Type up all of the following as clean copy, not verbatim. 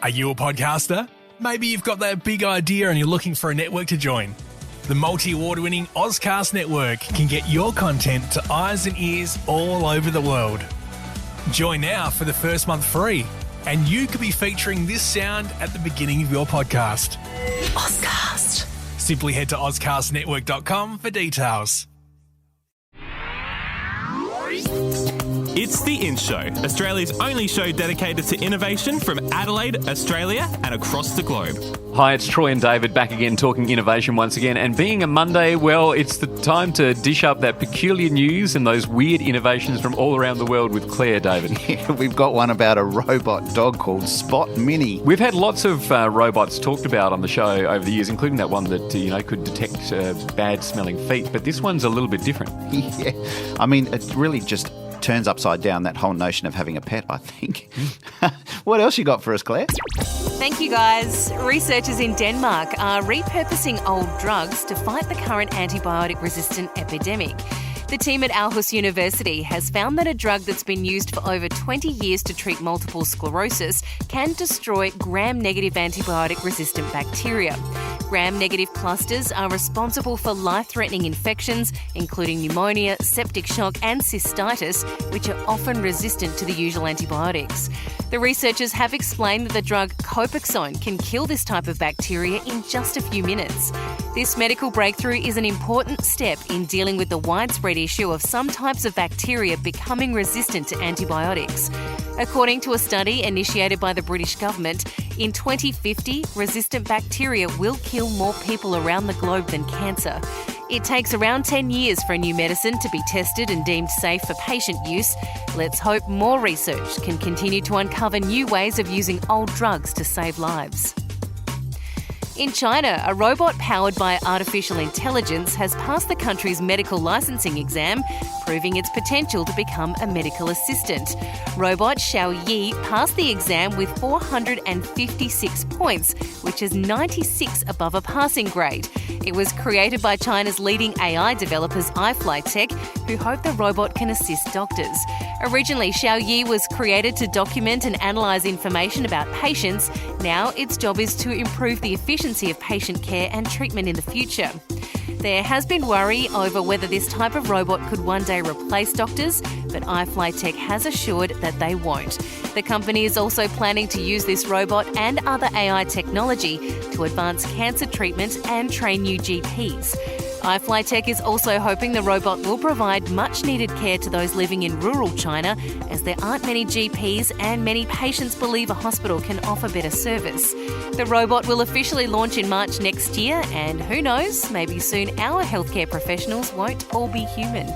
Are you a podcaster? Maybe you've got that big idea and you're looking for a network to join. The multi-award-winning Ozcast Network can get your content to eyes and ears all over the world. Join now for the first month free, and you could be featuring this sound at the beginning of your podcast. Ozcast. Simply head to ozcastnetwork.com for details. It's The In Show, Australia's only show dedicated to innovation from Adelaide, Australia and across the globe. Hi, it's Troy and David back again talking innovation once again. And being a Monday, well, it's the time to dish up that peculiar news and those weird innovations from all around the world with Claire, David. Yeah, we've got one about a robot dog called Spot Mini. We've had lots of robots talked about on the show over the years, including that one that, could detect bad-smelling feet. But this one's a little bit different. Yeah, I mean, it really just turns upside down that whole notion of having a pet, I think. What else you got for us, Claire? Thank you, guys. Researchers in Denmark are repurposing old drugs to fight the current antibiotic-resistant epidemic. The team at Aarhus University has found that a drug that's been used for over 20 years to treat multiple sclerosis can destroy gram-negative antibiotic-resistant bacteria. Gram-negative clusters are responsible for life-threatening infections, including pneumonia, septic shock and cystitis, which are often resistant to the usual antibiotics. The researchers have explained that the drug Copaxone can kill this type of bacteria in just a few minutes. This medical breakthrough is an important step in dealing with the widespread issue of some types of bacteria becoming resistant to antibiotics. According to a study initiated by the British government, in 2050, resistant bacteria will kill more people around the globe than cancer. It takes around 10 years for a new medicine to be tested and deemed safe for patient use. Let's hope more research can continue to uncover new ways of using old drugs to save lives. In China, a robot powered by artificial intelligence has passed the country's medical licensing exam, proving its potential to become a medical assistant. Robot Xiao Yi passed the exam with 456 points, which is 96 above a passing grade. It was created by China's leading AI developers iFlyTek, who hope the robot can assist doctors. Originally, Xiao Yi was created to document and analyse information about patients. Now its job is to improve the efficiency of patient care and treatment in the future. There has been worry over whether this type of robot could one day replace doctors, but iFlyTek has assured that they won't. The company is also planning to use this robot and other AI technology to advance cancer treatment and train new GPs. iFlyTek is also hoping the robot will provide much-needed care to those living in rural China, as there aren't many GPs and many patients believe a hospital can offer better service. The robot will officially launch in March next year, and who knows, maybe soon our healthcare professionals won't all be human.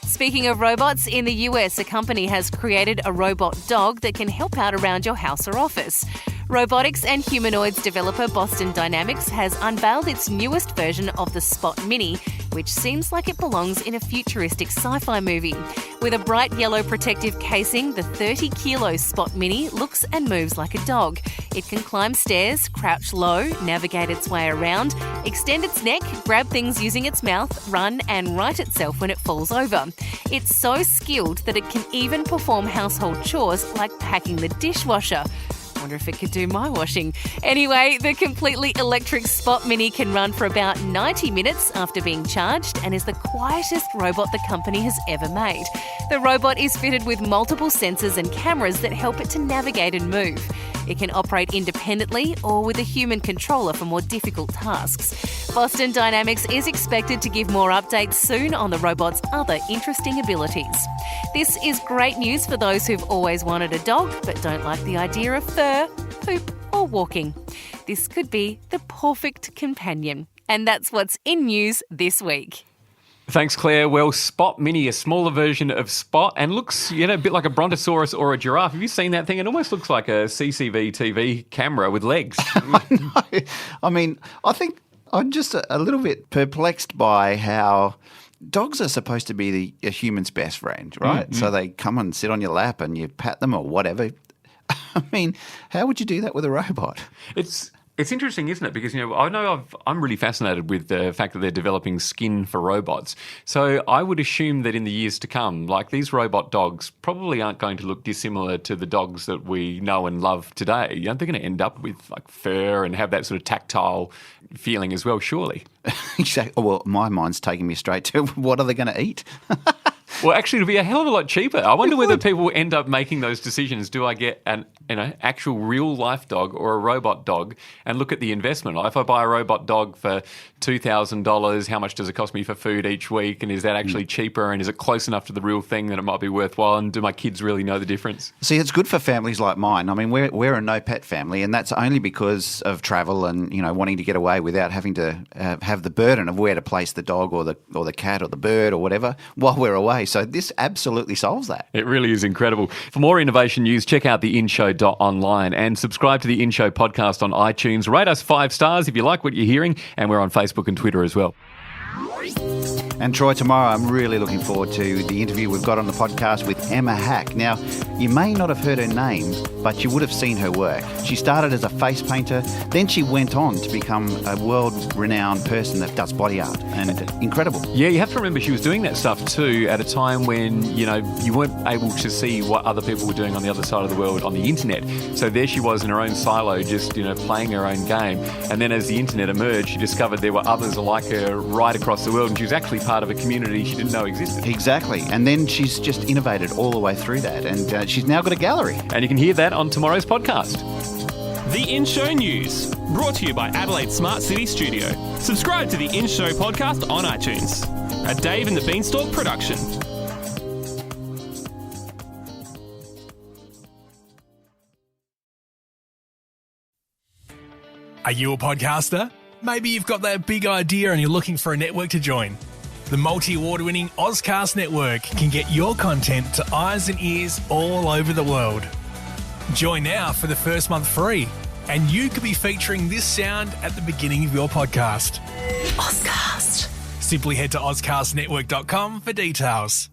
Speaking of robots, in the US, a company has created a robot dog that can help out around your house or office. Robotics and humanoids developer Boston Dynamics has unveiled its newest version of the Spot Mini, which seems like it belongs in a futuristic sci-fi movie. With a bright yellow protective casing, the 30-kilo Spot Mini looks and moves like a dog. It can climb stairs, crouch low, navigate its way around, extend its neck, grab things using its mouth, run and right itself when it falls over. It's so skilled that it can even perform household chores like packing the dishwasher. Wonder if it could do my washing. Anyway, the completely electric Spot Mini can run for about 90 minutes after being charged and is the quietest robot the company has ever made. The robot is fitted with multiple sensors and cameras that help it to navigate and move. It can operate independently or with a human controller for more difficult tasks. Boston Dynamics is expected to give more updates soon on the robot's other interesting abilities. This is great news for those who've always wanted a dog but don't like the idea of fur, poop or walking. This could be the perfect companion. And that's what's in news this week. Thanks, Claire. Well, Spot Mini, a smaller version of Spot, and looks, a bit like a brontosaurus or a giraffe. Have you seen that thing? It almost looks like a CCTV TV camera with legs. I mean, I think I'm just a little bit perplexed by how dogs are supposed to be a human's best friend, right? Mm-hmm. So they come and sit on your lap and you pat them or whatever. I mean, how would you do that with a robot? It's It's interesting, isn't it? Because, I know I'm really fascinated with the fact that they're developing skin for robots. So I would assume that in the years to come, like these robot dogs probably aren't going to look dissimilar to the dogs that we know and love today. Aren't they going to end up with like fur and have that sort of tactile feeling as well, surely? Exactly. Well, my mind's taking me straight to what are they going to eat? Well, actually, it'll be a hell of a lot cheaper. I wonder whether people end up making those decisions. Do I get an actual real life dog or a robot dog, and look at the investment? If I buy a robot dog for $2,000, how much does it cost me for food each week? And is that actually cheaper? And is it close enough to the real thing that it might be worthwhile? And do my kids really know the difference? See, it's good for families like mine. I mean, we're a no pet family, and that's only because of travel and wanting to get away without having to have the burden of where to place the dog or the cat or the bird or whatever while we're away. So this absolutely solves that. It really is incredible. For more innovation news, check out theinshow.online and subscribe to the In Show podcast on iTunes. Rate us 5 stars if you like what you're hearing, and we're on Facebook and Twitter as well. And Troy, tomorrow I'm really looking forward to the interview we've got on the podcast with Emma Hack. Now, you may not have heard her name, but you would have seen her work. She started as a face painter, then she went on to become a world-renowned person that does body art, and incredible. Yeah, you have to remember she was doing that stuff too at a time when, you weren't able to see what other people were doing on the other side of the world on the internet. So there she was in her own silo, just, playing her own game. And then as the internet emerged, she discovered there were others like her right across the world, and she was actually part of a community she didn't know existed. Exactly. And then she's just innovated all the way through that, and she's now got a gallery. And you can hear that on tomorrow's podcast. The In Show News, brought to you by Adelaide Smart City Studio. Subscribe to the In Show podcast on iTunes. A Dave and the Beanstalk production. Are you a podcaster? Maybe you've got that big idea and you're looking for a network to join. The multi-award-winning Ozcast Network can get your content to eyes and ears all over the world. Join now for the first month free, and you could be featuring this sound at the beginning of your podcast. Ozcast. Simply head to ozcastnetwork.com for details.